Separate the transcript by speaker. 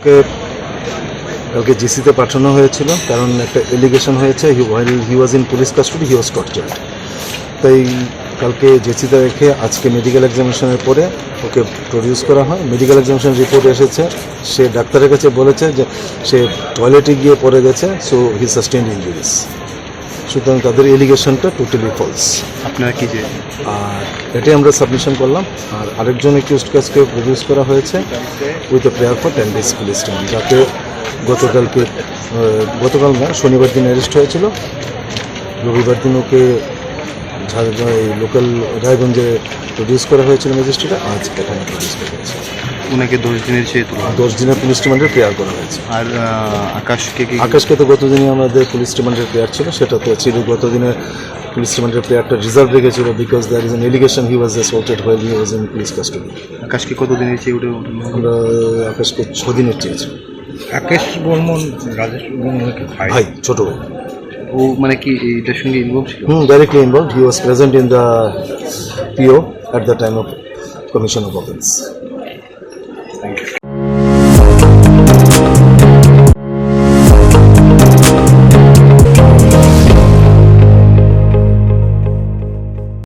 Speaker 1: আকাশকে কালকে জিসিতে পাঠানো হয়েছিল, কারণ একটা এলিগেশন হয়েছে he was in police custody, he was tortured. তাই কালকে জেসিতে রেখে আজকে মেডিকেল এক্সামিনেশনের পরে ওকে প্রডিউস করা হয়। মেডিকেল এক্সামিনেশন রিপোর্ট এসেছে, সে ডাক্তারের কাছে বলেছে যে সে টয়লেটে গিয়ে পড়ে গেছে, সো হি সাস্টেইনড ইনজুরিস। সুতরাং তাদের এলিগেশনটা টোটালি ফলস।
Speaker 2: আপনারা কি যে
Speaker 1: আর এটাই আমরা সাবমিশন করলাম। আর আরেকজন অ্যাকিউজড কাজকে প্রডিউস করা হয়েছে with a prayer for 10 days police remand, যাকে গতকাল না, শনিবার দিন অ্যারেস্ট হয়েছিল। রবিবার দিন ওকে এই লোকাল রায়গঞ্জে প্রডিউস করা হয়েছিল ম্যাজিস্ট্রেটে, আজ এখানে প্রডিউস করা হয়েছে।
Speaker 2: ওনাকে 10 দিনের চেয়ে তোলা
Speaker 1: 10 দিনের পুলিশ রিমান্ডের প্রেয়ার করা হয়েছে।
Speaker 2: আর আকাশকে কি
Speaker 1: আকাশকে তো গতদিনই আমাদের পুলিশ রিমান্ডের প্রেয়ার ছিল, সেটা তো ছিল গতদিনে পুলিশ রিমান্ডের প্রেয়ারটা রিজার্ভ রেখেছিল, because there is an allegation he was assaulted while he was in police custody.
Speaker 2: আকাশকে কত দিনের চেয়ে ওটা
Speaker 1: আমরা আকাশকে 6 দিনের চেয়েছি।
Speaker 3: রাকেশ বর্মন, রাজেশ বর্মনকে
Speaker 1: ভাই, ছোট ভাই।
Speaker 2: ও মানে কি এটার সঙ্গে ইনভলভ ছিল?
Speaker 1: Directly involved. He was present in the PO at the time of commission of offence.
Speaker 2: Thank you.